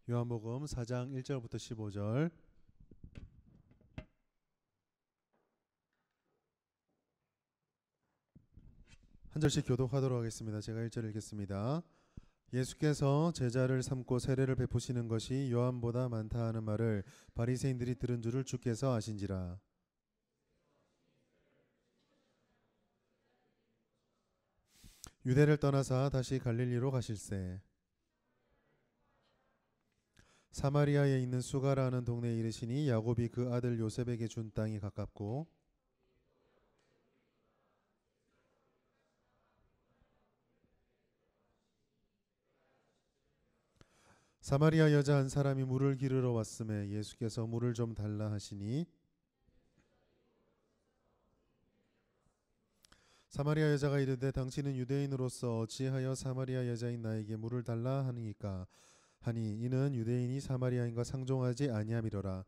요한복음 4장 1절부터 15절. 한 절씩 교독하도록 하겠습니다. 제가 1절 읽겠습니다. 예수께서 제자를 삼고 세례를 베푸시는 것이 요한보다 많다 하는 말을 바리새인들이 들은 줄을 주께서 아신지라. 유대를 떠나사 다시 갈릴리로 가실새 사마리아에 있는 수가라는 동네에 이르시니 야곱이 그 아들 요셉에게 준 땅이 가깝고 사마리아 여자 한 사람이 물을 기르러 왔음에 예수께서 물을 좀 달라 하시니 사마리아 여자가 이르되 당신은 유대인으로서 어찌하여 사마리아 여자인 나에게 물을 달라 하니까 하니 이는 유대인이 사마리아인과 상종하지 아니함이로라.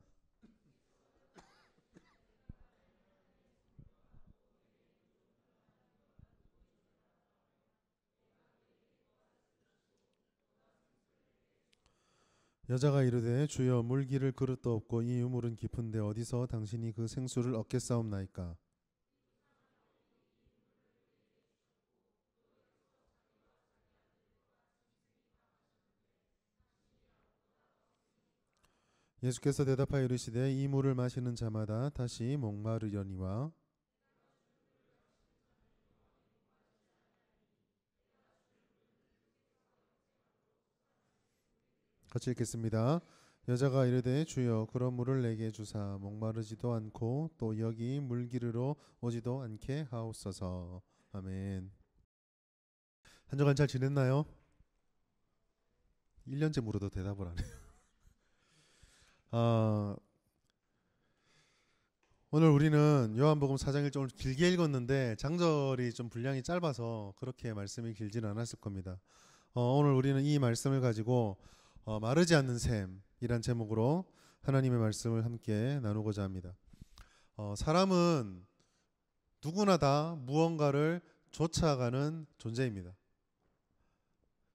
여자가 이르되 주여 물 기를 그릇도 없고 이 유물은 깊은데 어디서 당신이 그 생수를 얻겠사옵나이까. 예수께서 대답하여 이르시되 이 물을 마시는 자마다 다시 목마르려니와. 같이 읽겠습니다. 여자가 이르되 주여 그런 물을 내게 주사 목마르지도 않고 또 여기 물 기르러 오지도 않게 하옵소서. 아멘. 한 주간 잘 지냈나요? 1년째 물어도 대답을 안 해요. 오늘 우리는 요한복음 4장 1절 길게 읽었는데 장절이 좀 분량이 짧아서 그렇게 말씀이 길지는 않았을 겁니다. 오늘 우리는 이 말씀을 가지고 마르지 않는 샘이란 제목으로 하나님의 말씀을 함께 나누고자 합니다. 사람은 누구나 다 무언가를 쫓아가는 존재입니다.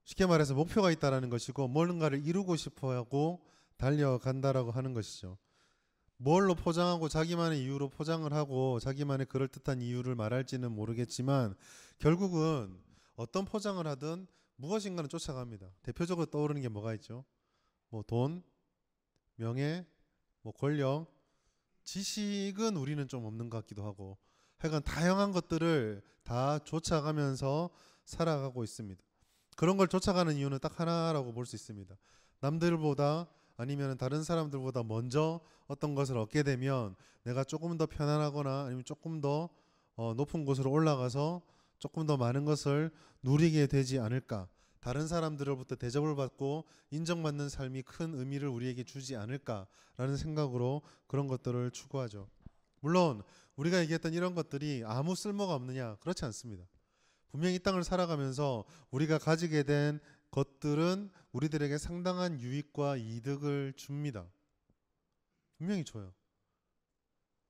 쉽게 말해서 목표가 있다라는 것이고 뭔가를 이루고 싶어하고 달려간다라고 하는 것이죠. 뭘로 포장하고 자기만의 이유로 포장을 하고 자기만의 그럴듯한 이유를 말할지는 모르겠지만 결국은 어떤 포장을 하든 무엇인가는 쫓아갑니다. 대표적으로 떠오르는 게 뭐가 있죠? 뭐 돈, 명예, 뭐 권력, 지식은 우리는 좀 없는 것 같기도 하고 하여간 다양한 것들을 다 쫓아가면서 살아가고 있습니다. 그런 걸 쫓아가는 이유는 딱 하나라고 볼 수 있습니다. 남들보다 아니면 다른 사람들보다 먼저 어떤 것을 얻게 되면 내가 조금 더 편안하거나 아니면 조금 더 높은 곳으로 올라가서 조금 더 많은 것을 누리게 되지 않을까. 다른 사람들로부터 대접을 받고 인정받는 삶이 큰 의미를 우리에게 주지 않을까라는 생각으로 그런 것들을 추구하죠. 물론 우리가 얘기했던 이런 것들이 아무 쓸모가 없느냐? 그렇지 않습니다. 분명히 이 땅을 살아가면서 우리가 가지게 된 것들은 우리들에게 상당한 유익과 이득을 줍니다. 분명히 줘요.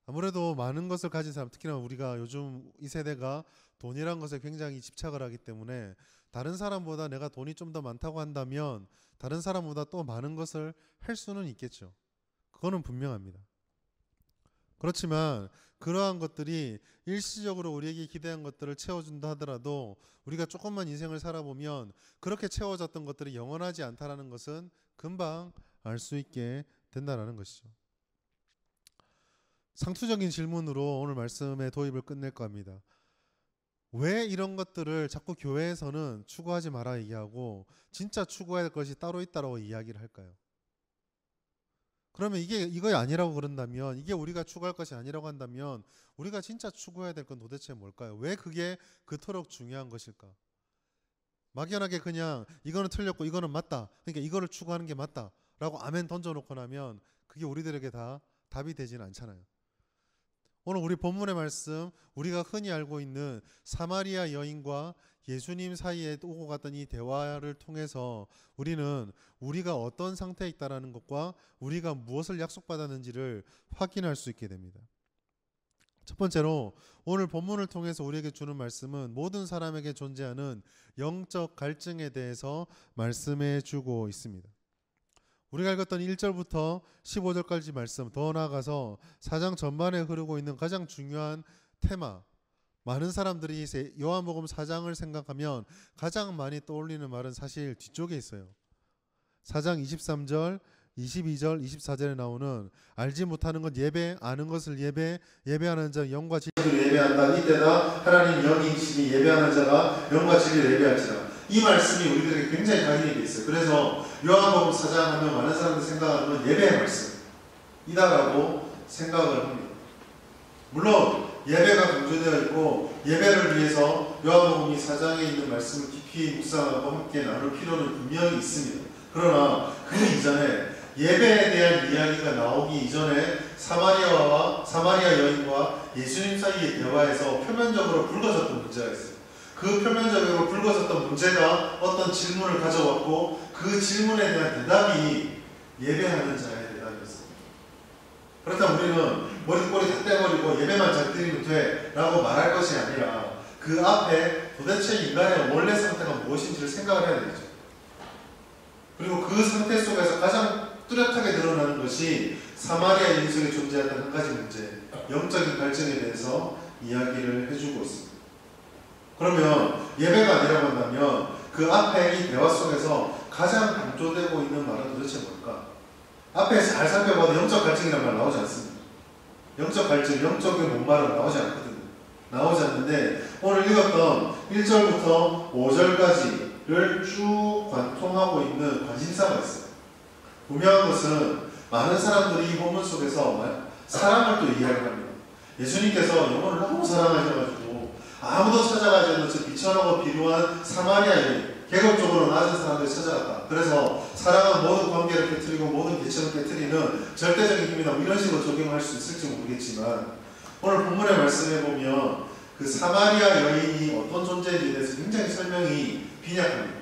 아무래도 많은 것을 가진 사람, 특히나 우리가 요즘 이 세대가 돈이란 것에 굉장히 집착을 하기 때문에 다른 사람보다 내가 돈이 좀 더 많다고 한다면 다른 사람보다 또 많은 것을 할 수는 있겠죠. 그거는 분명합니다. 그렇지만 그러한 것들이 일시적으로 우리에게 기대한 것들을 채워준다 하더라도 우리가 조금만 인생을 살아보면 그렇게 채워졌던 것들이 영원하지 않다라는 것은 금방 알 수 있게 된다라는 것이죠. 상투적인 질문으로 오늘 말씀의 도입을 끝낼 겁니다. 왜 이런 것들을 자꾸 교회에서는 추구하지 마라 얘기하고 진짜 추구해야 할 것이 따로 있다라고 이야기를 할까요? 그러면 이거 아니라고 그런다면, 이게 우리가 추구할 것이 아니라고 한다면 우리가 진짜 추구해야 될 건 도대체 뭘까요? 왜 그게 그토록 중요한 것일까? 막연하게 그냥 이거는 틀렸고 이거는 맞다, 그러니까 이거를 추구하는 게 맞다 라고 아멘 던져놓고 나면 그게 우리들에게 다 답이 되지는 않잖아요. 오늘 우리 본문의 말씀, 우리가 흔히 알고 있는 사마리아 여인과 예수님 사이에 오고 갔던 이 대화를 통해서 우리는 우리가 어떤 상태에 있다는 것과 우리가 무엇을 약속받았는지를 확인할 수 있게 됩니다. 첫 번째로 오늘 본문을 통해서 우리에게 주는 말씀은 모든 사람에게 존재하는 영적 갈증에 대해서 말씀해 주고 있습니다. 우리가 읽었던 1절부터 15절까지 말씀, 더 나아가서 4장 전반에 흐르고 있는 가장 중요한 테마, 많은 사람들이 요한복음 4장을 생각하면 가장 많이 떠올리는 말은 사실 뒤쪽에 있어요. 4장 23절, 22절, 24절에 나오는 알지 못하는 것 예배, 아는 것을 예배, 예배하는 자 영과 진리를 예배한다. 이때다 하나님 영이시니 예배하는 자가 영과 진리를 예배할지라. 이 말씀이 우리들에게 굉장히 각인이 있어요. 그래서 요한복음 4장 하면 많은 사람들이 생각하는 건 예배의 말씀이다라고 생각을 합니다. 물론 예배가 강조되어 있고 예배를 위해서 요한복음 4장에 있는 말씀을 깊이 묵상하고 함께 나눌 필요는 분명히 있습니다. 그러나 그 이전에 예배에 대한 이야기가 나오기 이전에 사마리아 여인과 예수님 사이의 대화에서 표면적으로 불거졌던 문제가 있어요. 그 표면적으로 불거졌던 문제가 어떤 질문을 가져왔고 그 질문에 대한 대답이 예배하는 자의 대답이었어요. 그렇다면 우리는 머리꼬리 다 떼버리고 예배만 잘 드리면 돼 라고 말할 것이 아니라 그 앞에 도대체 인간의 원래 상태가 무엇인지를 생각을 해야 되죠. 그리고 그 상태 속에서 가장 뚜렷하게 드러나는 것이 사마리아 여인 속에 존재하는 한 가지 문제, 영적인 갈증에 대해서 이야기를 해주고 있습니다. 그러면 예배가 아니라고 한다면 그 앞에 이 대화 속에서 가장 강조되고 있는 말은 도대체 뭘까? 앞에 잘 살펴봐도 영적 갈증이라는 말 나오지 않습니다. 영적 갈증, 영적인 목말은 나오지 않거든요. 나오지 않는데 오늘 읽었던 1절부터 5절까지를 쭉 관통하고 있는 관심사가 있어요. 분명한 것은 많은 사람들이 이 본문 속에서 사랑을 또 이야기를 합니다. 예수님께서 영혼을 너무 사랑하셔가지고 아무도 찾아가지 않는 저 비천하고 비루한 사마리아 여인, 계급적으로 낮은 사람들이 찾아갔다. 그래서 사랑은 모든 관계를 깨트리고 모든 계층을 깨트리는 절대적인 힘이다. 이런 식으로 적용할 수 있을지 모르겠지만 오늘 본문의 말씀에 보면 그 사마리아 여인이 어떤 존재인지에 대해서 굉장히 설명이 빈약합니다.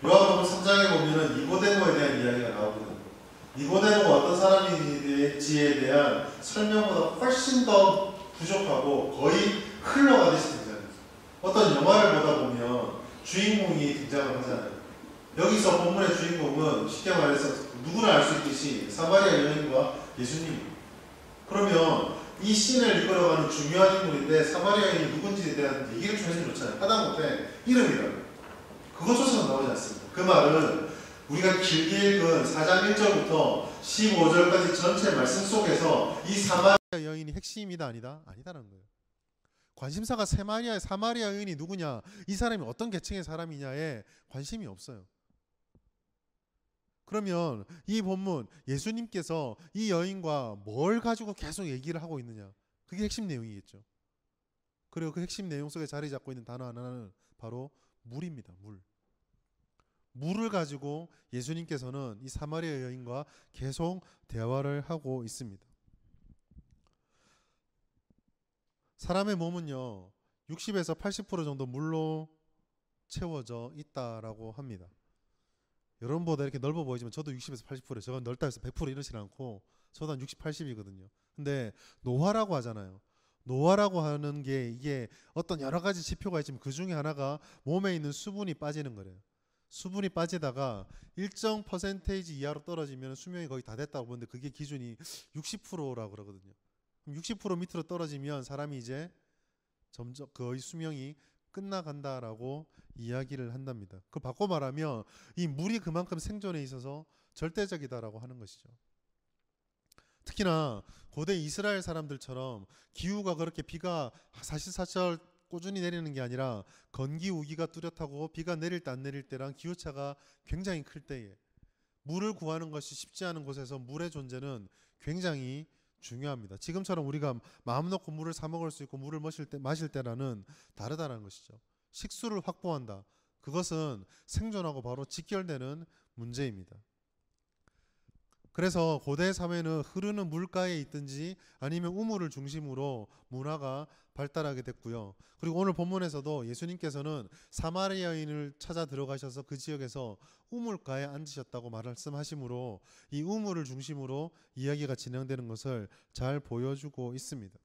요한복음 3장에 보면은 니고데모에 대한 이야기가 나오거든요. 니고데모가 어떤 사람인지에 대한 설명보다 훨씬 더 부족하고 거의 흘러가듯이 등장해요. 어떤 영화를 보다 보면 주인공이 등장을 하잖아요. 여기서 본문의 주인공은 쉽게 말해서 누구나 알 수 있듯이 사마리아 여인과 예수님입니다. 그러면 이 씬을 이끌어가는 중요한 인물인데 사마리아 여인이 누군지에 대한 얘기를 좀 해주면 좋잖아요. 하다못해 이름이라고. 그것조차는 나오지 않습니다. 그 말은 우리가 길게 읽은 4장 1절부터 15절까지 전체 말씀 속에서 이 사마리아 여인이 핵심이다 아니다? 아니다라는 거예요. 관심사가 사마리아 여인이 누구냐, 이 사람이 어떤 계층의 사람이냐에 관심이 없어요. 그러면 이 본문 예수님께서 이 여인과 뭘 가지고 계속 얘기를 하고 있느냐, 그게 핵심 내용이겠죠. 그리고 그 핵심 내용 속에 자리 잡고 있는 단어 하나는 바로 물입니다. 물을 가지고 예수님께서는 이 사마리아 여인과 계속 대화를 하고 있습니다. 사람의 몸은요 60에서 80% 정도 물로 채워져 있다라고 합니다. 여러분보다 이렇게 넓어 보이지만 저도 60에서 80%예요. 저건 넓다 해서 100% 이러진 않고 저도 한 60, 80이거든요. 근데 노화라고 하잖아요. 노화라고 하는 게 이게 어떤 여러 가지 지표가 있지만 그 중에 하나가 몸에 있는 수분이 빠지는 거래요. 수분이 빠지다가 일정 퍼센테이지 이하로 떨어지면 수명이 거의 다 됐다고 보는데 그게 기준이 60%라고 그러거든요. 그럼 60% 밑으로 떨어지면 사람이 이제 점점 거의 수명이 끝나간다라고 이야기를 한답니다. 그 바꿔 말하면 이 물이 그만큼 생존에 있어서 절대적이다라고 하는 것이죠. 특히나 고대 이스라엘 사람들처럼 기후가 그렇게 비가 사시사철 꾸준히 내리는 게 아니라 건기우기가 뚜렷하고 비가 내릴 때 안 내릴 때랑 기후차가 굉장히 클 때에 물을 구하는 것이 쉽지 않은 곳에서 물의 존재는 굉장히 중요합니다. 지금처럼 우리가 마음 놓고 물을 사 먹을 수 있고 물을 마실 때라는 다르다는 것이죠. 식수를 확보한다. 그것은 생존하고 바로 직결되는 문제입니다. 그래서 고대 사회는 흐르는 물가에 있든지 아니면 우물을 중심으로 문화가 발달하게 됐고요. 그리고 오늘 본문에서도 예수님께서는 사마리아인을 찾아 들어가셔서 그 지역에서 우물가에 앉으셨다고 말씀하시므로 이 우물을 중심으로 이야기가 진행되는 것을 잘 보여주고 있습니다.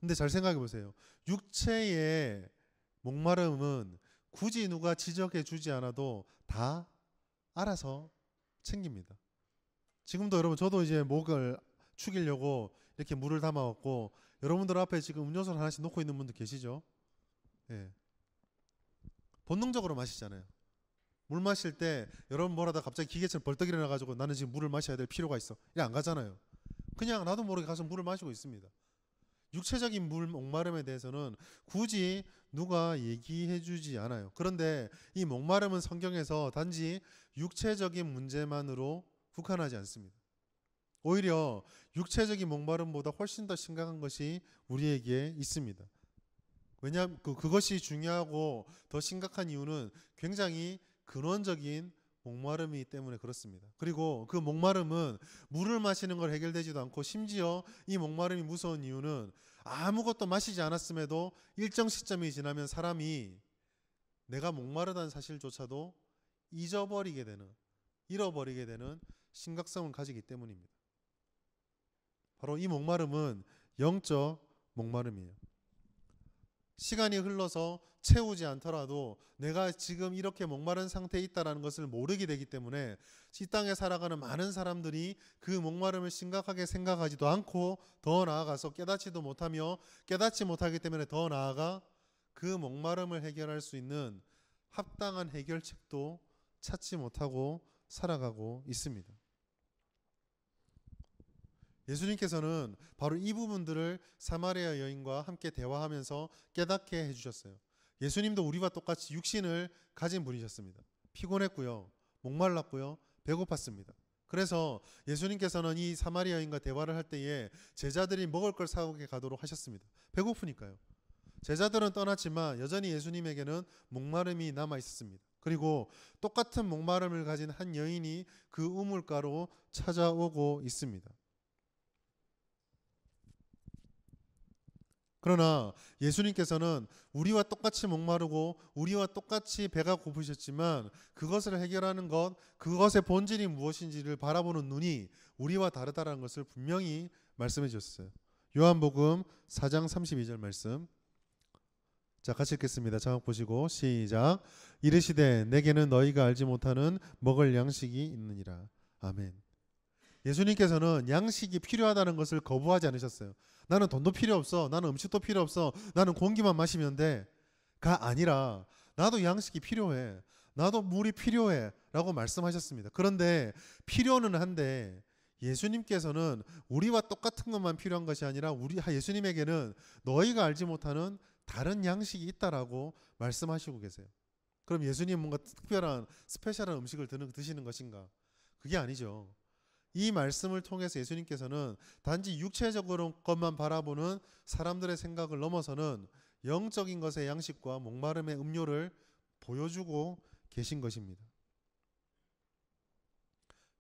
근데 잘 생각해 보세요. 육체의 목마름은 굳이 누가 지적해 주지 않아도 다 알아서 챙깁니다. 지금도 여러분 저도 이제 목을 축이려고 이렇게 물을 담아왔고 여러분들 앞에 지금 음료수를 하나씩 놓고 있는 분들 계시죠? 예. 본능적으로 마시잖아요. 물 마실 때 여러분 뭐라다 갑자기 기계처럼 벌떡 일어나가지고 나는 지금 물을 마셔야 될 필요가 있어. 이래 안 가잖아요. 그냥 나도 모르게 가서 물을 마시고 있습니다. 육체적인 물 목마름에 대해서는 굳이 누가 얘기해 주지 않아요. 그런데 이 목마름은 성경에서 단지 육체적인 문제만으로 국한하지 않습니다. 오히려 육체적인 목마름보다 훨씬 더 심각한 것이 우리에게 있습니다. 왜냐하면 그것이 중요하고 더 심각한 이유는 굉장히 근원적인 목마름이기 때문에 그렇습니다. 그리고 그 목마름은 물을 마시는 걸 해결되지도 않고 심지어 이 목마름이 무서운 이유는 아무것도 마시지 않았음에도 일정 시점이 지나면 사람이 내가 목마르다는 사실조차도 잊어버리게 되는, 잃어버리게 되는 심각성을 가지기 때문입니다. 바로 이 목마름은 영적 목마름이에요. 시간이 흘러서 채우지 않더라도 내가 지금 이렇게 목마른 상태에 있다는 것을 모르게 되기 때문에 이 땅에 살아가는 많은 사람들이 그 목마름을 심각하게 생각하지도 않고 더 나아가서 깨닫지도 못하며 깨닫지 못하기 때문에 더 나아가 그 목마름을 해결할 수 있는 합당한 해결책도 찾지 못하고 살아가고 있습니다. 예수님께서는 바로 이 부분들을 사마리아 여인과 함께 대화하면서 깨닫게 해주셨어요. 예수님도 우리와 똑같이 육신을 가진 분이셨습니다. 피곤했고요, 목말랐고요, 배고팠습니다. 그래서 예수님께서는 이 사마리아 여인과 대화를 할 때에 제자들이 먹을 걸 사오게 가도록 하셨습니다. 배고프니까요. 제자들은 떠났지만 여전히 예수님에게는 목마름이 남아 있었습니다. 그리고 똑같은 목마름을 가진 한 여인이 그 우물가로 찾아오고 있습니다. 그러나 예수님께서는 우리와 똑같이 목마르고 우리와 똑같이 배가 고프셨지만 그것을 해결하는 것, 그것의 본질이 무엇인지를 바라보는 눈이 우리와 다르다는 것을 분명히 말씀해 주셨어요. 요한복음 4장 32절 말씀. 자, 같이 읽겠습니다. 자막 보시고 시작. 이르시되 내게는 너희가 알지 못하는 먹을 양식이 있느니라. 아멘. 예수님께서는 양식이 필요하다는 것을 거부하지 않으셨어요. 나는 돈도 필요 없어. 나는 음식도 필요 없어. 나는 공기만 마시면 돼. 가 아니라 나도 양식이 필요해. 나도 물이 필요해. 라고 말씀하셨습니다. 그런데 필요는 한데 예수님께서는 우리와 똑같은 것만 필요한 것이 아니라 예수님에게는 너희가 알지 못하는 다른 양식이 있다라고 말씀하시고 계세요. 그럼 예수님 뭔가 특별한 스페셜한 음식을 드시는 것인가? 그게 아니죠. 이 말씀을 통해서 예수님께서는 단지 육체적으로 것만 바라보는 사람들의 생각을 넘어서는 영적인 것의 양식과 목마름의 음료를 보여주고 계신 것입니다.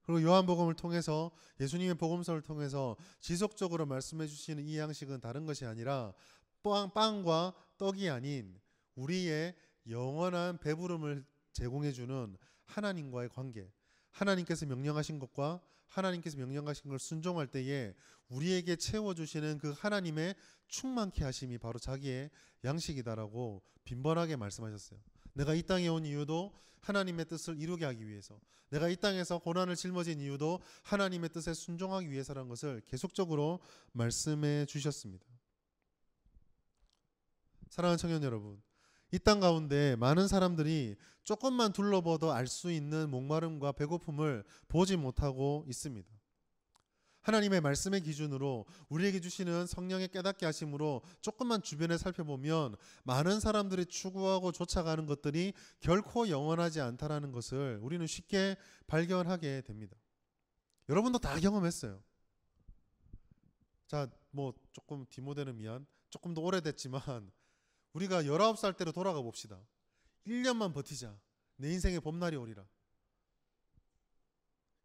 그리고 요한복음을 통해서 예수님의 복음서를 통해서 지속적으로 말씀해 주시는 이 양식은 다른 것이 아니라 빵과 떡이 아닌 우리의 영원한 배부름을 제공해 주는 하나님과의 관계, 하나님께서 명령하신 것과 하나님께서 명령하신 걸 순종할 때에 우리에게 채워주시는 그 하나님의 충만케 하심이 바로 자기의 양식이다라고 빈번하게 말씀하셨어요. 내가 이 땅에 온 이유도 하나님의 뜻을 이루게 하기 위해서, 내가 이 땅에서 고난을 짊어진 이유도 하나님의 뜻에 순종하기 위해서라는 것을 계속적으로 말씀해 주셨습니다. 사랑하는 청년 여러분, 이 땅 가운데 많은 사람들이 조금만 둘러봐도 알 수 있는 목마름과 배고픔을 보지 못하고 있습니다. 하나님의 말씀의 기준으로 우리에게 주시는 성령의 깨닫게 하심으로 조금만 주변에 살펴보면 많은 사람들이 추구하고 쫓아가는 것들이 결코 영원하지 않다라는 것을 우리는 쉽게 발견하게 됩니다. 여러분도 다 경험했어요. 자, 조금 디모데는 미안. 조금 더 오래됐지만 우리가 19살 때로 돌아가 봅시다. 1년만 버티자. 내 인생의 봄날이 오리라.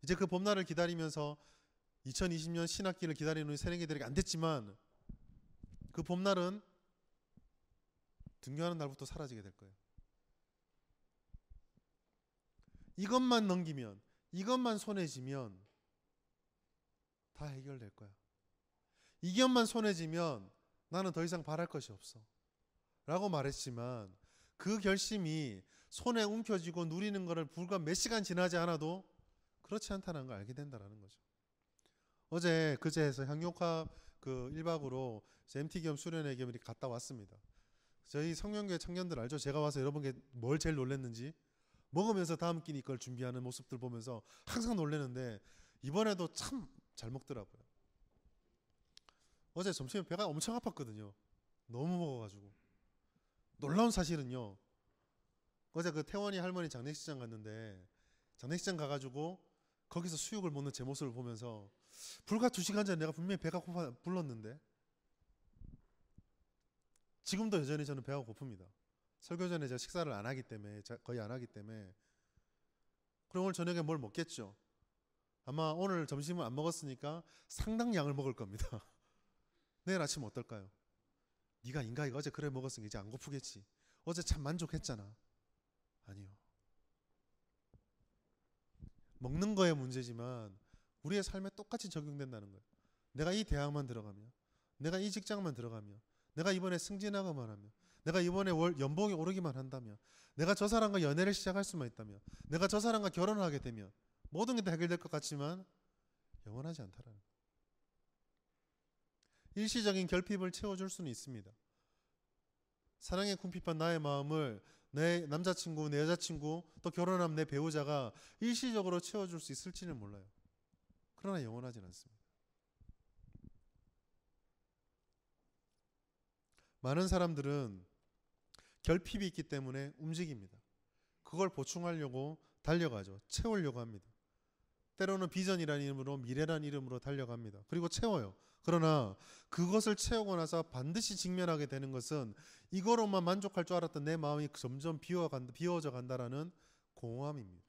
이제 그 봄날을 기다리면서 2020년 신학기를 기다리는 우리 새내기들에게 안 됐지만 그 봄날은 등교하는 날부터 사라지게 될 거예요. 이것만 넘기면, 이것만 손에 쥐면 다 해결될 거야. 이것만 손에 쥐면 나는 더 이상 바랄 것이 없어. 라고 말했지만 그 결심이 손에 움켜쥐고 누리는 것을 불과 몇 시간 지나지 않아도 그렇지 않다는 걸 알게 된다는 거죠. 어제 그제에서 향유합 그 1박으로 MT 겸 수련회 겸 이렇게 갔다 왔습니다. 저희 성령교회 청년들 알죠? 제가 와서 여러분 게 뭘 제일 놀랬는지 먹으면서 다음 끼니 걸 준비하는 모습들 보면서 항상 놀래는데 이번에도 참 잘 먹더라고요. 어제 점심에 배가 엄청 아팠거든요. 너무 먹어가지고. 놀라운 사실은요. 어제 그 태원이 할머니 장례식장 갔는데 장례식장 가가지고 거기서 수육을 먹는 제 모습을 보면서 불과 2시간 전에 내가 분명히 배가 고파 불렀는데 지금도 여전히 저는 배가 고픕니다. 설교 전에 제가 식사를 안 하기 때문에 거의 안 하기 때문에 그럼 오늘 저녁에 뭘 먹겠죠. 아마 오늘 점심을 안 먹었으니까 상당 양을 먹을 겁니다. 내일 아침 어떨까요? 네가 인간이가 어제 그래 먹었으니까 이제 안 고프겠지. 어제 참 만족했잖아. 아니요. 먹는 거에 문제지만 우리의 삶에 똑같이 적용된다는 거예요. 내가 이 대학만 들어가면, 내가 이 직장만 들어가면, 내가 이번에 승진하고만 하면, 내가 이번에 연봉이 오르기만 한다면, 내가 저 사람과 연애를 시작할 수만 있다면, 내가 저 사람과 결혼하게 되면 모든 게 다 해결될 것 같지만 영원하지 않다라는 거예요. 일시적인 결핍을 채워줄 수는 있습니다. 사랑에 궁핍한 나의 마음을 내 남자친구, 내 여자친구, 또 결혼하면 내 배우자가 일시적으로 채워줄 수 있을지는 몰라요. 그러나 영원하진 않습니다. 많은 사람들은 결핍이 있기 때문에 움직입니다. 그걸 보충하려고 달려가죠. 채우려고 합니다. 때로는 비전이라는 이름으로 미래라는 이름으로 달려갑니다. 그리고 채워요. 그러나 그것을 채우고 나서 반드시 직면하게 되는 것은 이거로만 만족할 줄 알았던 내 마음이 점점 비워져 간다라는 공허함입니다.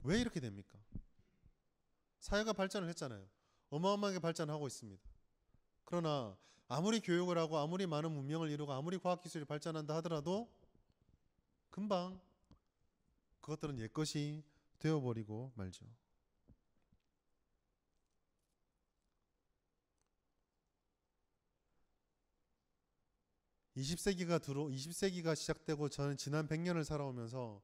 왜 이렇게 됩니까? 사회가 발전을 했잖아요. 어마어마하게 발전하고 있습니다. 그러나 아무리 교육을 하고 아무리 많은 문명을 이루고 아무리 과학기술이 발전한다 하더라도 금방 그것들은 옛것이 되어버리고 말죠. 20세기가 시작되고 저는 지난 100년을 살아오면서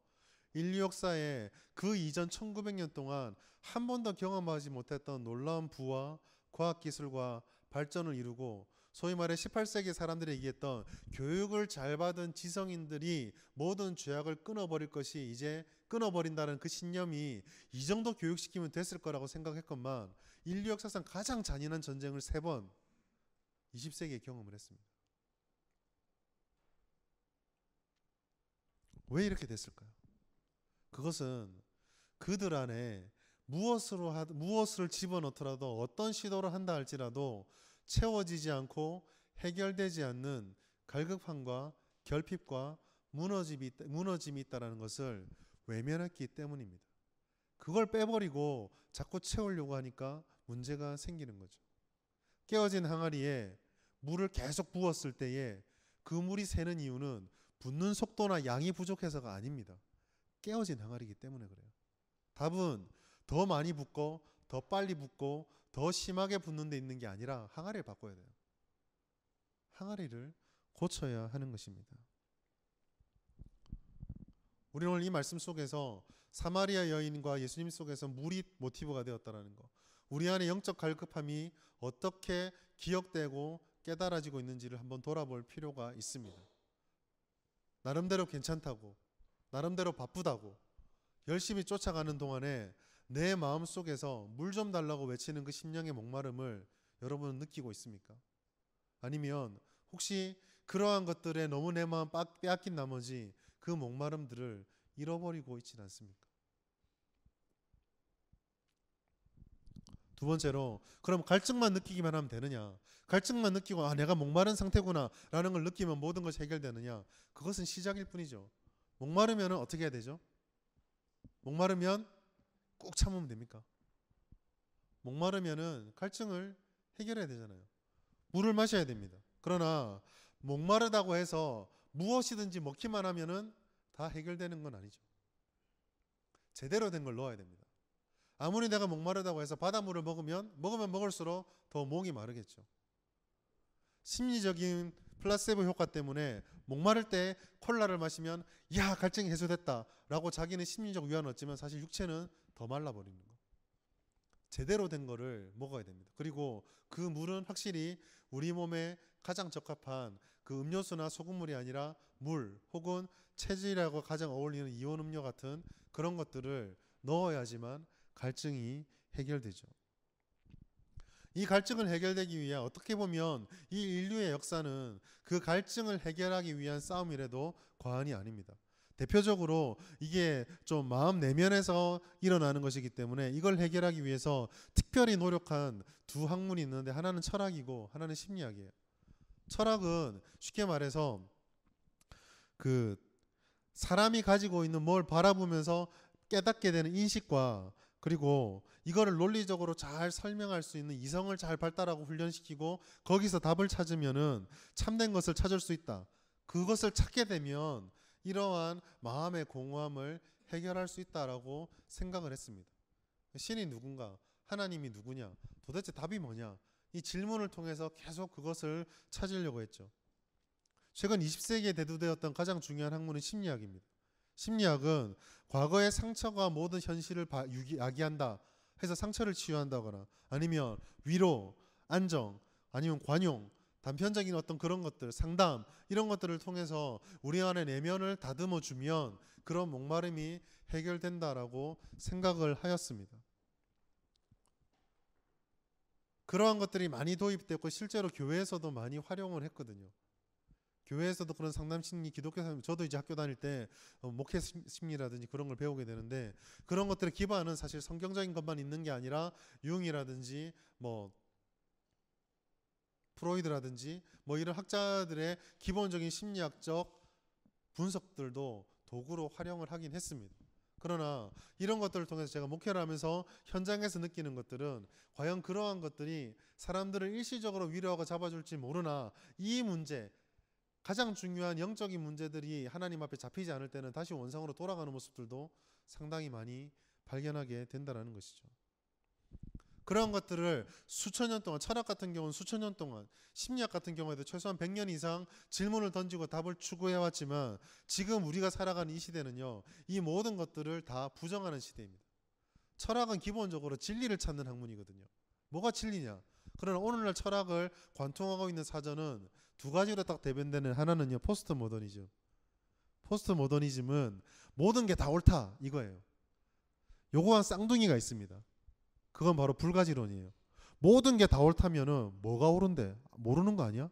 인류 역사에 그 이전 1900년 동안 한 번도 경험하지 못했던 놀라운 부와 과학기술과 발전을 이루고 소위 말해 18세기 사람들이 얘기했던 교육을 잘 받은 지성인들이 모든 죄악을 끊어버릴 것이 이제 끊어버린다는 그 신념이 이 정도 교육시키면 됐을 거라고 생각했건만 인류 역사상 가장 잔인한 전쟁을 3번 20세기에 경험을 했습니다. 왜 이렇게 됐을까요? 그것은 그들 안에 무엇을 집어넣더라도 어떤 시도를 한다 할지라도 채워지지 않고 해결되지 않는 갈급함과 결핍과 무너짐이 있다는 것을 외면했기 때문입니다. 그걸 빼버리고 자꾸 채우려고 하니까 문제가 생기는 거죠. 깨어진 항아리에 물을 계속 부었을 때에 그 물이 새는 이유는 붓는 속도나 양이 부족해서가 아닙니다. 깨어진 항아리이기 때문에 그래요. 답은 더 많이 붓고 더 빨리 붓고 더 심하게 붓는 데 있는 게 아니라 항아리를 바꿔야 돼요. 항아리를 고쳐야 하는 것입니다. 우리는 오늘 이 말씀 속에서 사마리아 여인과 예수님 속에서 물이 모티브가 되었다는 거, 우리 안에 영적 갈급함이 어떻게 기억되고 깨달아지고 있는지를 한번 돌아볼 필요가 있습니다. 나름대로 괜찮다고, 나름대로 바쁘다고 열심히 쫓아가는 동안에 내 마음 속에서 물 좀 달라고 외치는 그 심령의 목마름을 여러분은 느끼고 있습니까? 아니면 혹시 그러한 것들에 너무 내 마음 빼앗긴 나머지 그 목마름들을 잃어버리고 있지는 않습니까? 두 번째로, 그럼 갈증만 느끼기만 하면 되느냐? 갈증만 느끼고 내가 목마른 상태구나 라는 걸 느끼면 모든 것이 해결되느냐? 그것은 시작일 뿐이죠. 목마르면 어떻게 해야 되죠? 목마르면 꾹 참으면 됩니까? 목마르면 갈증을 해결해야 되잖아요. 물을 마셔야 됩니다. 그러나 목마르다고 해서 무엇이든지 먹기만 하면은 다 해결되는 건 아니죠. 제대로 된 걸 넣어야 됩니다. 아무리 내가 목마르다고 해서 바닷물을 먹으면 먹을수록 더 목이 마르겠죠. 심리적인 플라세보 효과 때문에 목마를 때 콜라를 마시면 야 갈증이 해소됐다라고 자기는 심리적 위안을 얻지만 사실 육체는 더 말라버리는 거. 제대로 된 거를 먹어야 됩니다. 그리고 그 물은 확실히 우리 몸에 가장 적합한 그 음료수나 소금물이 아니라 물 혹은 체질하고 가장 어울리는 이온 음료 같은 그런 것들을 넣어야지만 갈증이 해결되죠. 이 갈증을 해결되기 위해 어떻게 보면 이 인류의 역사는 그 갈증을 해결하기 위한 싸움이라도 과언이 아닙니다. 대표적으로 이게 좀 마음 내면에서 일어나는 것이기 때문에 이걸 해결하기 위해서 특별히 노력한 두 학문이 있는데 하나는 철학이고 하나는 심리학이에요. 철학은 쉽게 말해서 그 사람이 가지고 있는 뭘 바라보면서 깨닫게 되는 인식과 그리고 이거를 논리적으로 잘 설명할 수 있는 이성을 잘 발달하고 훈련시키고 거기서 답을 찾으면은 참된 것을 찾을 수 있다. 그것을 찾게 되면 이러한 마음의 공허함을 해결할 수 있다라고 생각을 했습니다. 신이 누군가? 하나님이 누구냐? 도대체 답이 뭐냐? 이 질문을 통해서 계속 그것을 찾으려고 했죠. 최근 20세기에 대두되었던 가장 중요한 학문은 심리학입니다. 심리학은 과거의 상처가 모든 현실을 야기한다 해서 상처를 치유한다거나 아니면 위로, 안정, 아니면 관용, 단편적인 어떤 그런 것들, 상담 이런 것들을 통해서 우리 안의 내면을 다듬어 주면 그런 목마름이 해결된다라고 생각을 하였습니다. 그러한 것들이 많이 도입되고 실제로 교회에서도 많이 활용을 했거든요. 교회에서도 그런 상담 심리, 기독교 사람, 저도 이제 학교 다닐 때 목회 심리라든지 그런 걸 배우게 되는데 그런 것들의 기반은 사실 성경적인 것만 있는 게 아니라 융이라든지 뭐 프로이드라든지 뭐 이런 학자들의 기본적인 심리학적 분석들도 도구로 활용을 하긴 했습니다. 그러나 이런 것들을 통해서 제가 목회를 하면서 현장에서 느끼는 것들은 과연 그러한 것들이 사람들을 일시적으로 위로하고 잡아줄지 모르나 이 문제 가장 중요한 영적인 문제들이 하나님 앞에 잡히지 않을 때는 다시 원상으로 돌아가는 모습들도 상당히 많이 발견하게 된다는 것이죠. 그런 것들을 수천 년 동안, 철학 같은 경우는 수천 년 동안, 심리학 같은 경우에도 최소한 100년 이상 질문을 던지고 답을 추구해왔지만 지금 우리가 살아가는 이 시대는요, 이 모든 것들을 다 부정하는 시대입니다. 철학은 기본적으로 진리를 찾는 학문이거든요. 뭐가 진리냐? 그러나 오늘날 철학을 관통하고 있는 사전은 두 가지로 딱 대변되는 하나는요, 포스트 모더니즘. 포스트 모더니즘은 모든 게 다 옳다 이거예요. 요거한 쌍둥이가 있습니다. 그건 바로 불가지론이에요. 모든 게 다 옳다면은 뭐가 옳은데? 모르는 거 아니야?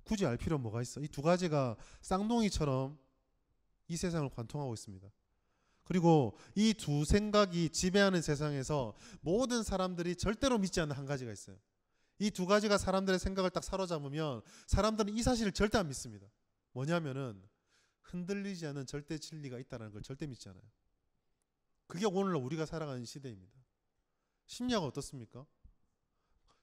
굳이 알 필요 뭐가 있어? 이 두 가지가 쌍둥이처럼 이 세상을 관통하고 있습니다. 그리고 이 두 생각이 지배하는 세상에서 모든 사람들이 절대로 믿지 않는 한 가지가 있어요. 이 두 가지가 사람들의 생각을 딱 사로잡으면 사람들은 이 사실을 절대 안 믿습니다. 뭐냐면은 흔들리지 않는 절대 진리가 있다는 걸 절대 믿지 않아요. 그게 오늘날 우리가 살아가는 시대입니다. 심리학은 어떻습니까?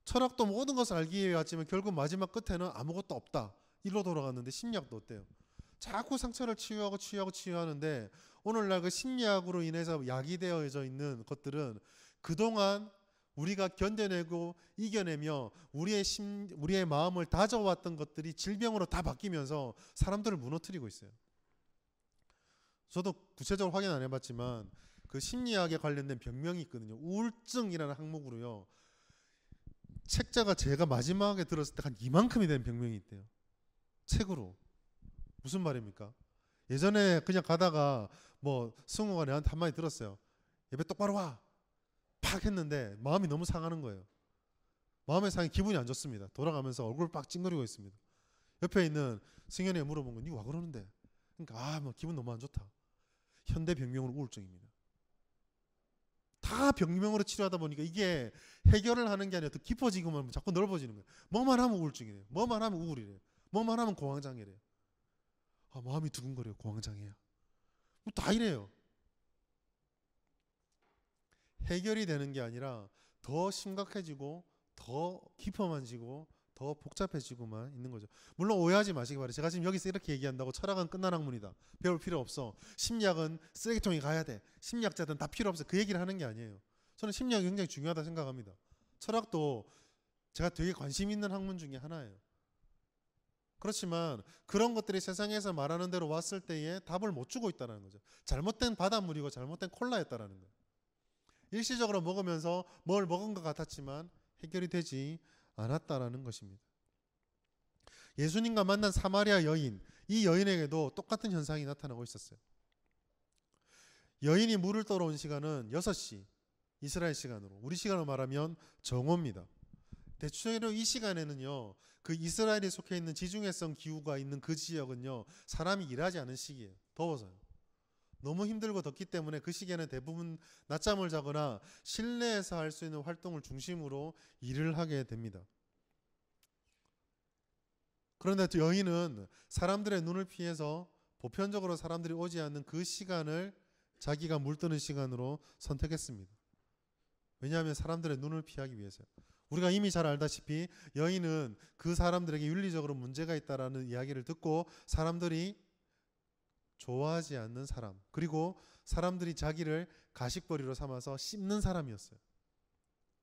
철학도 모든 것을 알기 위해 왔지만 결국 마지막 끝에는 아무것도 없다. 이로 돌아갔는데 심리학도 어때요? 자꾸 상처를 치유하는데 오늘날 그 심리학으로 인해서 야기되어져 있는 것들은 그동안 우리가 견뎌내고 이겨내며 우리의 마음을 다져왔던 것들이 질병으로 다 바뀌면서 사람들을 무너뜨리고 있어요. 저도 구체적으로 확인 안 해봤지만 그 심리학에 관련된 병명이 있거든요. 우울증이라는 항목으로요. 책자가 제가 마지막에 들었을 때 한 이만큼이 되는 병명이 있대요. 책으로. 무슨 말입니까? 예전에 그냥 가다가 뭐 승우가 내한테 한마디 들었어요. 예배 똑바로 와. 팍 했는데 마음이 너무 상하는 거예요. 마음의 상이 기분이 안 좋습니다. 돌아가면서 얼굴 빡 찡그리고 있습니다. 옆에 있는 승현이가 물어본 건 니 와 그러는데? 그러니까 뭐 기분 너무 안 좋다. 현대 병명으로 우울증입니다. 다 병명으로 치료하다 보니까 이게 해결을 하는 게 아니라 더 깊어지고만 자꾸 넓어지는 거예요. 뭐만 하면 우울증이래요. 뭐만 하면 우울이래요. 뭐만 하면 공황장애래요. 아, 마음이 두근거려요. 공황장애야. 뭐 다 이래요. 해결이 되는 게 아니라 더 심각해지고 더 깊어만지고 더 복잡해지고만 있는 거죠. 물론 오해하지 마시기 바래요. 제가 지금 여기서 이렇게 얘기한다고 철학은 끝난 학문이다. 배울 필요 없어. 심리학은 쓰레기통에 가야 돼. 심리학자들은 다 필요 없어. 그 얘기를 하는 게 아니에요. 저는 심리학이 굉장히 중요하다 생각합니다. 철학도 제가 되게 관심 있는 학문 중에 하나예요. 그렇지만 그런 것들이 세상에서 말하는 대로 왔을 때에 답을 못 주고 있다는 거죠. 잘못된 바닷물이고 잘못된 콜라였다는 거예요. 일시적으로 먹으면서 뭘 먹은 것 같았지만 해결이 되지 않았다라는 것입니다. 예수님과 만난 사마리아 여인, 이 여인에게도 똑같은 현상이 나타나고 있었어요. 여인이 물을 떠러 온 시간은 6시, 이스라엘 시간으로, 우리 시간으로 말하면 정오입니다. 대체로 이 시간에는요, 그 이스라엘이 속해 있는 지중해성 기후가 있는 그 지역은요, 사람이 일하지 않은 시기예요. 더워서요. 너무 힘들고 덥기 때문에 그 시기에는 대부분 낮잠을 자거나 실내에서 할 수 있는 활동을 중심으로 일을 하게 됩니다. 그런데 여인은 사람들의 눈을 피해서 보편적으로 사람들이 오지 않는 그 시간을 자기가 물드는 시간으로 선택했습니다. 왜냐하면 사람들의 눈을 피하기 위해서요. 우리가 이미 잘 알다시피 여인은 그 사람들에게 윤리적으로 문제가 있다라는 이야기를 듣고 사람들이 좋아하지 않는 사람, 그리고 사람들이 자기를 가식거리로 삼아서 씹는 사람이었어요.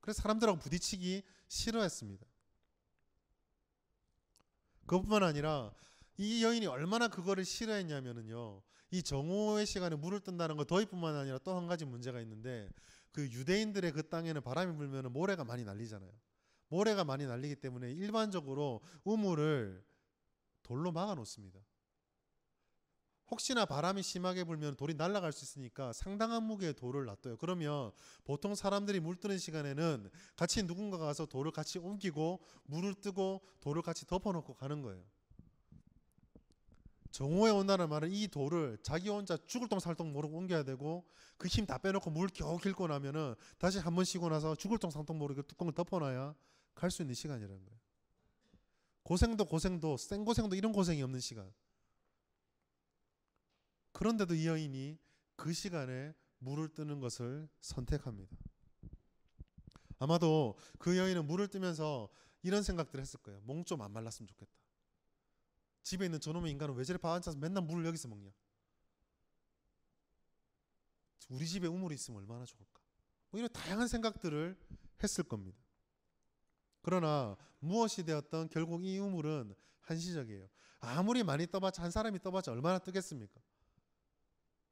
그래서 사람들하고 부딪히기 싫어했습니다. 그것뿐만 아니라 이 여인이 얼마나 그거를 싫어했냐면요, 이 정오의 시간에 물을 뜬다는 거 더위뿐만 아니라 또 한 가지 문제가 있는데, 그 유대인들의 그 땅에는 바람이 불면 모래가 많이 날리잖아요. 모래가 많이 날리기 때문에 일반적으로 우물을 돌로 막아 놓습니다. 혹시나 바람이 심하게 불면 돌이 날아갈 수 있으니까 상당한 무게의 돌을 놔둬요. 그러면 보통 사람들이 물 뜨는 시간에는 같이 누군가가 가서 돌을 같이 옮기고 물을 뜨고 돌을 같이 덮어놓고 가는 거예요. 정오에 온다는 말은 이 돌을 자기 혼자 죽을 똥 살똥 모르고 옮겨야 되고, 그 힘 다 빼놓고 물 겨우 깃고 나면은 다시 한 번 쉬고 나서 죽을 똥 살똥 모르게 뚜껑을 덮어놔야 갈 수 있는 시간이라는 거예요. 고생도 생고생도 이런 고생이 없는 시간. 그런데도 이 여인이 그 시간에 물을 뜨는 것을 선택합니다. 아마도 그 여인은 물을 뜨면서 이런 생각들을 했을 거예요. 몸 좀 안 말랐으면 좋겠다. 집에 있는 저놈의 인간은 왜 저리 밥 안 차서 맨날 물을 여기서 먹냐. 우리 집에 우물이 있으면 얼마나 좋을까. 뭐 이런 다양한 생각들을 했을 겁니다. 그러나 무엇이 되었던 결국 이 우물은 한시적이에요. 아무리 많이 떠봤자, 한 사람이 떠봤자 얼마나 뜨겠습니까?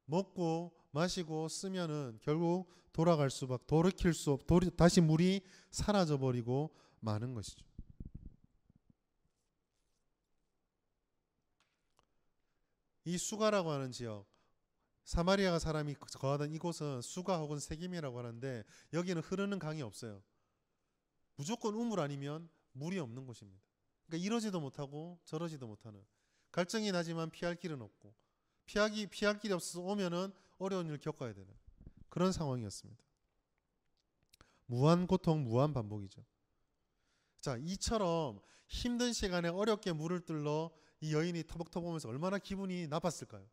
먹고 마시고 쓰면은 결국 돌아갈 수밖에, 돌이킬 수 없, 다시 물이 사라져 버리고 마는 것이죠. 이 수가라고 하는 지역, 사마리아 사람이 거하던 이곳은 수가 혹은 세김이라고 하는데, 여기는 흐르는 강이 없어요. 무조건 우물 아니면 물이 없는 곳입니다. 그러니까 이러지도 못하고 저러지도 못하는, 갈증이 나지만 피할 길은 없고, 피할 길이 없어서 오면은 어려운 일을 겪어야 되는 그런 상황이었습니다. 무한 고통, 무한 반복이죠. 자, 이처럼 힘든 시간에 어렵게 물을 뜰러 이 여인이 터벅터벅 오면서 얼마나 기분이 나빴을까요?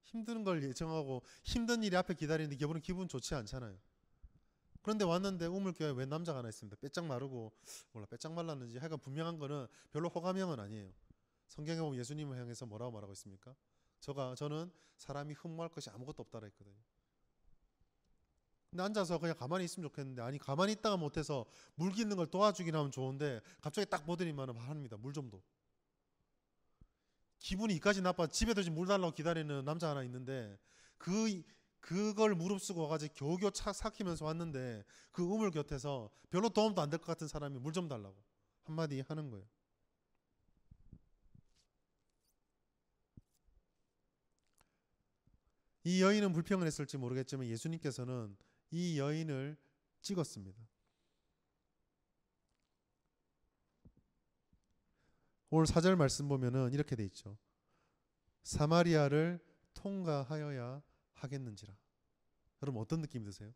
힘든 걸 예정하고 힘든 일이 앞에 기다리는데 기분 좋지 않잖아요. 그런데 왔는데 우물교에 웬 남자가 하나 있습니다. 빼짝 마르고, 몰라 빼짝 말랐는지 하여간 분명한 거는 별로 호감형은 아니에요. 성경에 보면 예수님을 향해서 뭐라고 말하고 있습니까? 저는 사람이 흠모할 것이 아무것도 없다라 했거든요. 근데 앉아서 그냥 가만히 있으면 좋겠는데, 아니 가만히 있다가 못해서 물 깃는 걸 도와주긴 하면 좋은데 갑자기 딱 보더니만 합니다. 물 좀 더. 기분이 이까지 나빠. 집에도 지금 물 달라고 기다리는 남자 하나 있는데, 그걸 무릅쓰고 와가지고 겨우겨우 삭히면서 왔는데, 그 우물 곁에서 별로 도움도 안 될 것 같은 사람이 물 좀 달라고 한마디 하는 거예요. 이 여인은 불평을 했을지 모르겠지만 예수님께서는 이 여인을 찍었습니다. 오늘 4절 말씀 보면은 이렇게 돼 있죠. 사마리아를 통과하여야 하겠는지라. 여러분 어떤 느낌이 드세요?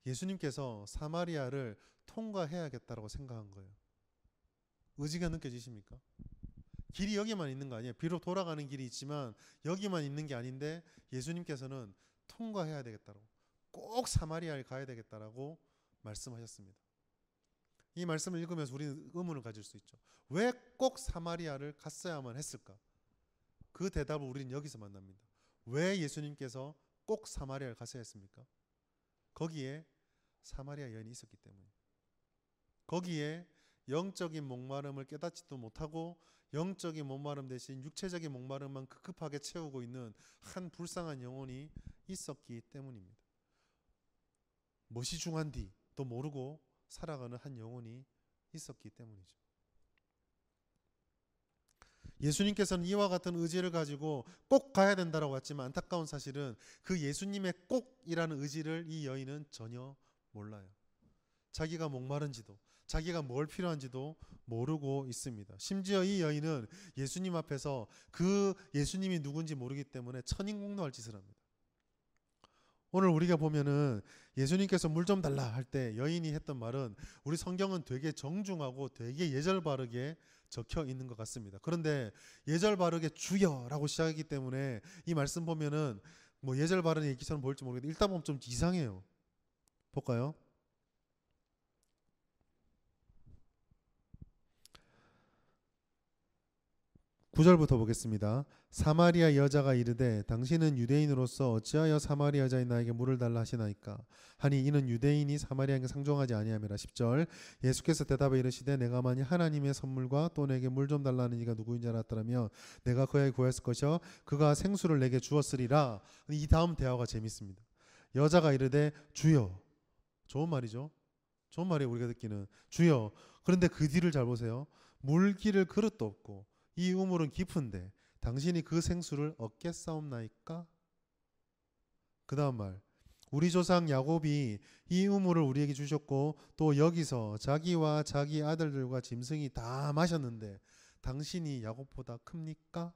예수님께서 사마리아를 통과해야겠다라고 생각한 거예요. 의지가 느껴지십니까? 길이 여기만 있는 거 아니에요. 비록 돌아가는 길이 있지만 여기만 있는 게 아닌데 예수님께서는 통과해야 되겠다고, 꼭 사마리아에 가야 되겠다라고 말씀하셨습니다. 이 말씀을 읽으면서 우리는 의문을 가질 수 있죠. 왜 꼭 사마리아를 갔어야만 했을까? 그 대답을 우리는 여기서 만납니다. 왜 예수님께서 꼭 사마리아를 가셔야 했습니까? 거기에 사마리아 여인이 있었기 때문에. 거기에 영적인 목마름을 깨닫지도 못하고 영적인 목마름 대신 육체적인 목마름만 급급하게 채우고 있는 한 불쌍한 영혼이 있었기 때문입니다. 무엇이 중요한지도 모르고 살아가는 한 영혼이 있었기 때문이죠. 예수님께서는 이와 같은 의지를 가지고 꼭 가야 된다라고 했지만 안타까운 사실은 그 예수님의 꼭이라는 의지를 이 여인은 전혀 몰라요. 자기가 목마른지도 자기가 뭘 필요한지도 모르고 있습니다. 심지어 이 여인은 예수님 앞에서 그 예수님이 누군지 모르기 때문에 천인공노할 짓을 합니다. 오늘 우리가 보면은 예수님께서 물 좀 달라 할 때 여인이 했던 말은 우리 성경은 되게 정중하고 되게 예절 바르게 적혀 있는 것 같습니다. 그런데 예절 바르게 주여라고 시작하기 때문에 이 말씀 보면은 뭐 예절 바른 얘기처럼 보일지 모르겠는데 읽다 보면 좀 이상해요. 볼까요? 9절부터 보겠습니다. 사마리아 여자가 이르되 당신은 유대인으로서 어찌하여 사마리아 여자인 나에게 물을 달라 하시나이까 하니 이는 유대인이 사마리아인과 상종하지 아니함이라. 10절 예수께서 대답해 이르시되 내가 만일 하나님의 선물과 또 내게 물 좀 달라는 이가 누구인지 알았더라면 내가 그에게 구했을 것이요 그가 생수를 내게 주었으리라. 이 다음 대화가 재밌습니다. 여자가 이르되 주여. 좋은 말이죠. 좋은 말이에요. 우리가 듣기는 주여. 그런데 그 뒤를 잘 보세요. 물기를 그릇도 없고 이 우물은 깊은데 당신이 그 생수를 얻겠사옵나이까? 그 다음 말 우리 조상 야곱이 이 우물을 우리에게 주셨고 또 여기서 자기와 자기 아들들과 짐승이 다 마셨는데 당신이 야곱보다 큽니까?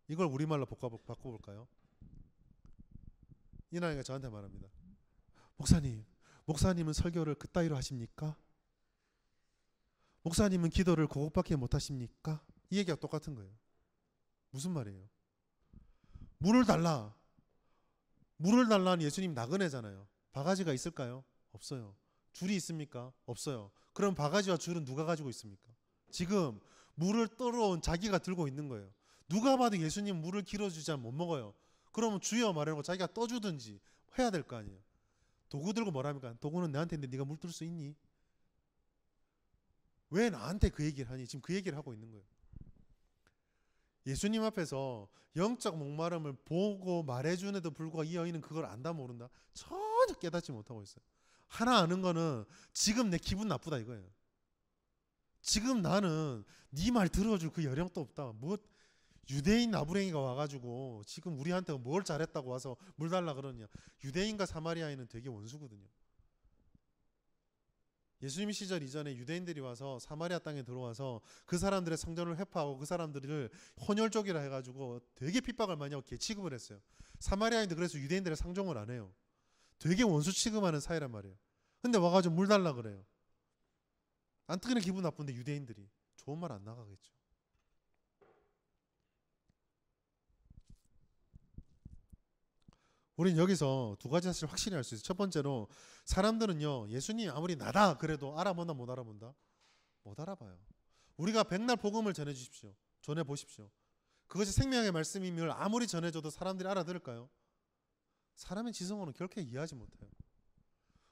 이걸 우리말로 바꿔볼까요? 이나이가 저한테 말합니다. 목사님은 설교를 그따위로 하십니까? 목사님은 기도를 그것밖에 못하십니까? 이 얘기가 똑같은 거예요. 무슨 말이에요? 물을 달라는 예수님 나그네잖아요. 바가지가 있을까요? 없어요. 줄이 있습니까? 없어요. 그럼 바가지와 줄은 누가 가지고 있습니까? 지금 물을 떠러온 자기가 들고 있는 거예요. 누가 봐도 예수님 물을 길어주지 않으면 못 먹어요. 그러면 주여 말해놓고 자기가 떠주든지 해야 될 거 아니에요. 도구 들고 뭐랍니까? 도구는 내한테 있는데 네가 물 뜰 수 있니? 왜 나한테 그 얘기를 하니? 지금 그 얘기를 하고 있는 거예요. 예수님 앞에서 영적 목마름을 보고 말해주는데도 불구하고 이 여인은 그걸 안다 모른다? 전혀 깨닫지 못하고 있어요. 하나 아는 거는 지금 내 기분 나쁘다 이거예요. 지금 나는 네 말 들어줄 그 여력도 없다. 뭐 유대인 나부랭이가 와가지고 지금 우리한테 뭘 잘했다고 와서 물 달라 그러냐. 유대인과 사마리아인은 되게 원수거든요. 예수님 시절 이전에 유대인들이 와서 사마리아 땅에 들어와서 그 사람들의 성전을 회파하고 그 사람들을 혼혈족이라 해가지고 되게 핍박을 많이 하고 개취급을 했어요. 사마리아인들 그래서 유대인들의 상종을 안 해요. 되게 원수 취급하는 사이란 말이에요. 근데 와가지고 물 달라 그래요. 안 뜨기는 기분 나쁜데 유대인들이 좋은 말 안 나가겠죠. 우린 여기서 두 가지 사실을 확실히 알 수 있어요. 첫 번째로 사람들은요 예수님이 아무리 나다 그래도 알아본다 못 알아본다? 못 알아봐요. 우리가 백날 복음을 전해주십시오. 전해보십시오. 그것이 생명의 말씀임을 아무리 전해줘도 사람들이 알아들을까요? 사람의 지성으로는 결코 이해하지 못해요.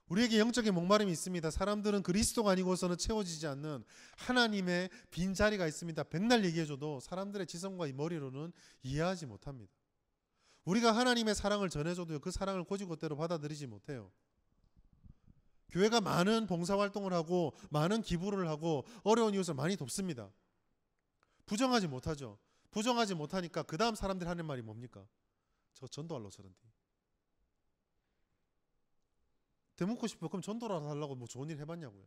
우리에게 영적인 목마름이 있습니다. 사람들은 그리스도가 아니고서는 채워지지 않는 하나님의 빈자리가 있습니다. 백날 얘기해줘도 사람들의 지성과 이 머리로는 이해하지 못합니다. 우리가 하나님의 사랑을 전해줘도 그 사랑을 곧이곧대로 받아들이지 못해요. 교회가 많은 봉사활동을 하고 많은 기부를 하고 어려운 이웃을 많이 돕습니다. 부정하지 못하죠. 부정하지 못하니까 그 다음 사람들이 하는 말이 뭡니까? 저 전도할러 저런데. 대묻고 싶어. 그럼 전도를 하려고 뭐 좋은 일 해봤냐고요.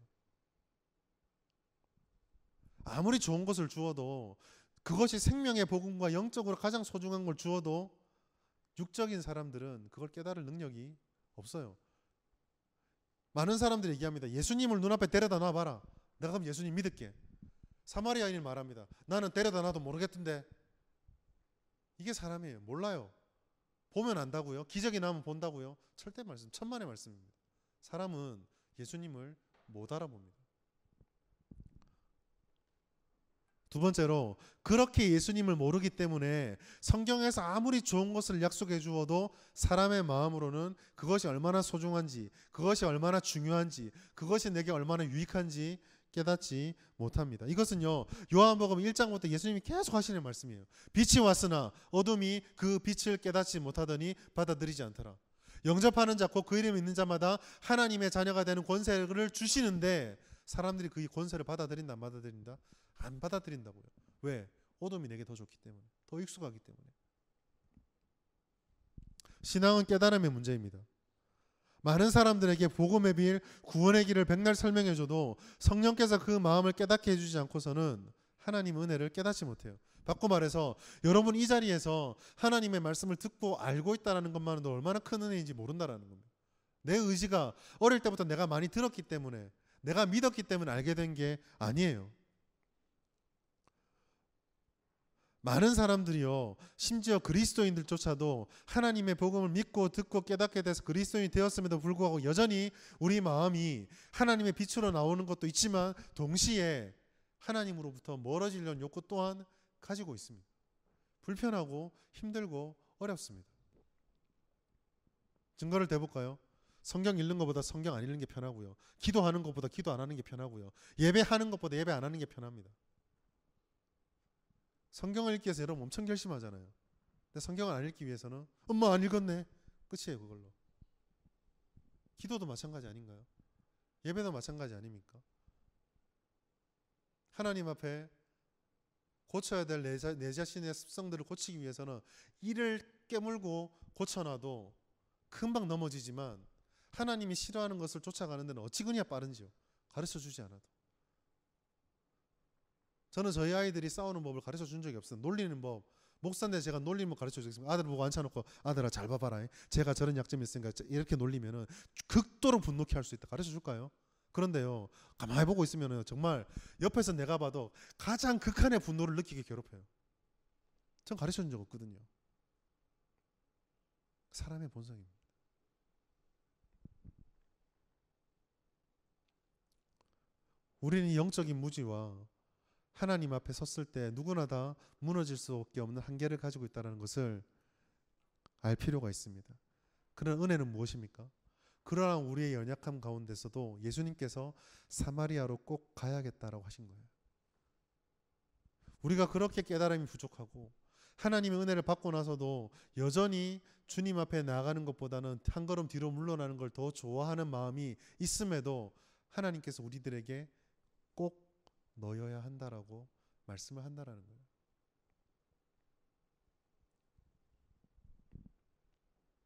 아무리 좋은 것을 주어도 그것이 생명의 복음과 영적으로 가장 소중한 걸 주어도 육적인 사람들은 그걸 깨달을 능력이 없어요. 많은 사람들이 얘기합니다. 예수님을 눈앞에 데려다 놔봐라. 내가 그럼 예수님 믿을게. 사마리아인이 말합니다. 나는 데려다 놔도 모르겠던데. 이게 사람이에요. 몰라요. 보면 안다고요. 기적이 나면 본다고요. 절대 말씀, 천만의 말씀입니다. 사람은 예수님을 못 알아봅니다. 두 번째로 그렇게 예수님을 모르기 때문에 성경에서 아무리 좋은 것을 약속해 주어도 사람의 마음으로는 그것이 얼마나 소중한지, 그것이 얼마나 중요한지, 그것이 내게 얼마나 유익한지 깨닫지 못합니다. 이것은요, 요한복음 1장부터 예수님이 계속 하시는 말씀이에요. 빛이 왔으나 어둠이 그 빛을 깨닫지 못하더니 받아들이지 않더라. 영접하는 자고 그 이름 있는 자마다 하나님의 자녀가 되는 권세를 주시는데 사람들이 그 권세를 받아들인다, 안 받아들인다? 안 받아들인다고요. 왜? 어둠이 내게 더 좋기 때문에, 더 익숙하기 때문에. 신앙은 깨달음의 문제입니다. 많은 사람들에게 복음의 길, 구원의 길을 백날 설명해줘도 성령께서 그 마음을 깨닫게 해주지 않고서는 하나님 은혜를 깨닫지 못해요. 바꿔 말해서 여러분 이 자리에서 하나님의 말씀을 듣고 알고 있다는 것만으로도 얼마나 큰 은혜인지 모른다는 겁니다. 내 의지가 어릴 때부터 내가 많이 들었기 때문에, 내가 믿었기 때문에 알게 된 게 아니에요. 많은 사람들이요, 심지어 그리스도인들조차도 하나님의 복음을 믿고 듣고 깨닫게 돼서 그리스도인이 되었음에도 불구하고 여전히 우리 마음이 하나님의 빛으로 나오는 것도 있지만 동시에 하나님으로부터 멀어지려는 욕구 또한 가지고 있습니다. 불편하고 힘들고 어렵습니다. 증거를 대볼까요? 성경 읽는 것보다 성경 안 읽는 게 편하고요. 기도하는 것보다 기도 안 하는 게 편하고요. 예배하는 것보다 예배 안 하는 게 편합니다. 성경을 읽기 위해서 여러분 엄청 결심하잖아요. 근데 성경을 안 읽기 위해서는 엄마 안 읽었네. 끝이에요, 그걸로. 기도도 마찬가지 아닌가요? 예배도 마찬가지 아닙니까? 하나님 앞에 고쳐야 될 내 자신의 습성들을 고치기 위해서는 이를 깨물고 고쳐놔도 금방 넘어지지만 하나님이 싫어하는 것을 쫓아가는 데는 어찌 그냐 빠른지요. 가르쳐주지 않아도. 저는 저희 아이들이 싸우는 법을 가르쳐 준 적이 없어요. 놀리는 법. 목사인데 제가 놀리는 법 가르쳐 주겠습니다. 아들 보고 앉혀놓고 아들아 잘 봐봐라. 제가 저런 약점이 있으니까 이렇게 놀리면은 극도로 분노케 할 수 있다. 가르쳐 줄까요? 그런데요, 가만히 보고 있으면은 정말 옆에서 내가 봐도 가장 극한의 분노를 느끼게 괴롭혀요. 전 가르쳐 준 적 없거든요. 사람의 본성입니다. 우리는 영적인 무지와 하나님 앞에 섰을 때 누구나 다 무너질 수밖에 없는 한계를 가지고 있다는 것을 알 필요가 있습니다. 그런 은혜는 무엇입니까? 그러한 우리의 연약함 가운데서도 예수님께서 사마리아로 꼭 가야겠다라고 하신 거예요. 우리가 그렇게 깨달음이 부족하고 하나님의 은혜를 받고 나서도 여전히 주님 앞에 나아가는 것보다는 한 걸음 뒤로 물러나는 걸 더 좋아하는 마음이 있음에도 하나님께서 우리들에게 꼭 넣어야 한다라고 말씀을 한다라는 거예요.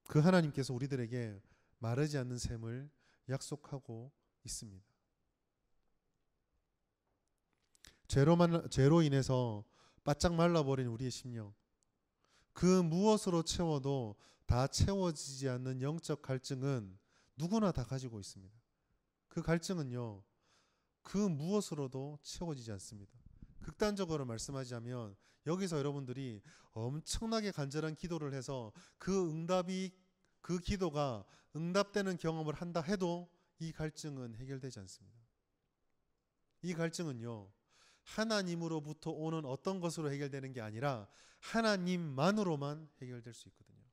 그 하나님께서 우리들에게 마르지 않는 샘을 약속하고 있습니다. 죄로 인해서 바짝 말라버린 우리의 심령, 그 무엇으로 채워도 다 채워지지 않는 영적 갈증은 누구나 다 가지고 있습니다. 그 갈증은요, 그 무엇으로도 채워지지 않습니다. 극단적으로 말씀하자면 여기서 여러분들이 엄청나게 간절한 기도를 해서 그 기도가 응답되는 경험을 한다 해도 이 갈증은 해결되지 않습니다. 이 갈증은요, 하나님으로부터 오는 어떤 것으로 해결되는 게 아니라 하나님만으로만 해결될 수 있거든요.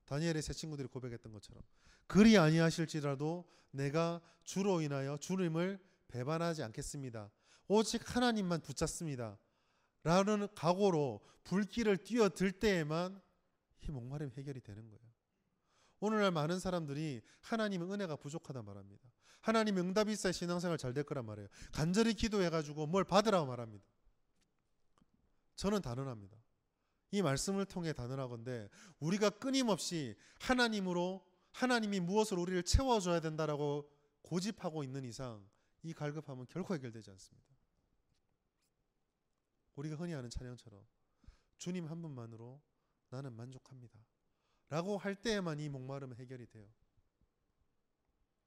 다니엘의 세 친구들이 고백했던 것처럼 그리 아니하실지라도 내가 주로 인하여 주님을 배반하지 않겠습니다. 오직 하나님만 붙잡습니다. 라는 각오로 불길을 뛰어들 때에만 이 목마름이 해결이 되는 거예요. 오늘날 많은 사람들이 하나님의 은혜가 부족하다 말합니다. 하나님의 응답이 있어야 신앙생활 잘 될 거란 말이에요. 간절히 기도해가지고 뭘 받으라고 말합니다. 저는 단언합니다. 이 말씀을 통해 단언하건대 우리가 끊임없이 하나님이 무엇을 우리를 채워줘야 된다라고 고집하고 있는 이상 이 갈급함은 결코 해결되지 않습니다. 우리가 흔히 하는 찬양처럼 주님 한 분만으로 나는 만족합니다 라고 할 때에만 이 목마름은 해결이 돼요.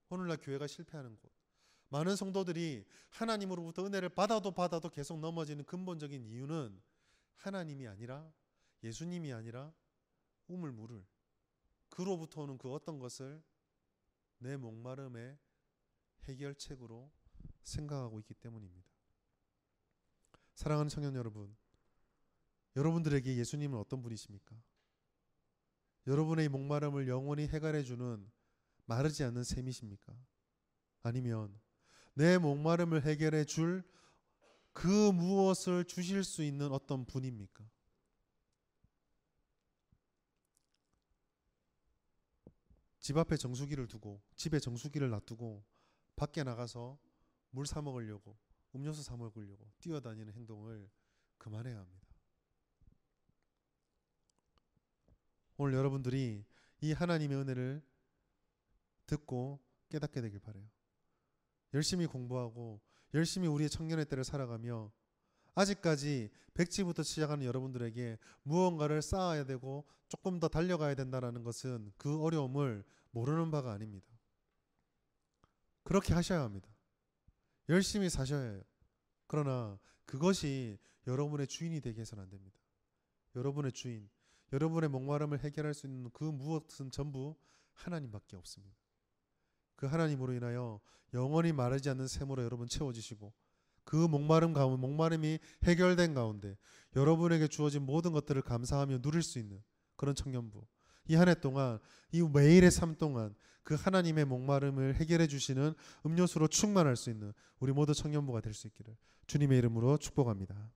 오늘날 교회가 실패하는 곳, 많은 성도들이 하나님으로부터 은혜를 받아도 계속 넘어지는 근본적인 이유는 하나님이 아니라, 예수님이 아니라 우물물을, 그로부터 오는 그 어떤 것을 내 목마름의 해결책으로 생각하고 있기 때문입니다. 사랑하는 청년 여러분, 여러분들에게 예수님은 어떤 분이십니까? 여러분의 목마름을 영원히 해결해 주는 마르지 않는 샘이십니까? 아니면 내 목마름을 해결해 줄 그 무엇을 주실 수 있는 어떤 분입니까? 집 앞에 정수기를 두고, 집에 정수기를 놔두고 밖에 나가서 물 사 먹으려고, 음료수 사 먹으려고 뛰어다니는 행동을 그만해야 합니다. 오늘 여러분들이 이 하나님의 은혜를 듣고 깨닫게 되길 바라요. 열심히 공부하고 열심히 우리의 청년의 때를 살아가며 아직까지 백지부터 시작하는 여러분들에게 무언가를 쌓아야 되고 조금 더 달려가야 된다는 것은 그 어려움을 모르는 바가 아닙니다. 그렇게 하셔야 합니다. 열심히 사셔야 해요. 그러나 그것이 여러분의 주인이 되게 해서는 안 됩니다. 여러분의 주인, 여러분의 목마름을 해결할 수 있는 그 무엇은 전부 하나님밖에 없습니다. 그 하나님으로 인하여 영원히 마르지 않는 샘으로 여러분 채워지시고 그 목마름 가운데, 목마름이 해결된 가운데 여러분에게 주어진 모든 것들을 감사하며 누릴 수 있는 그런 청년부, 이 한 해 동안, 이 매일의 삶 동안 그 하나님의 목마름을 해결해 주시는 음료수로 충만할 수 있는 우리 모두 청년부가 될 수 있기를 주님의 이름으로 축복합니다.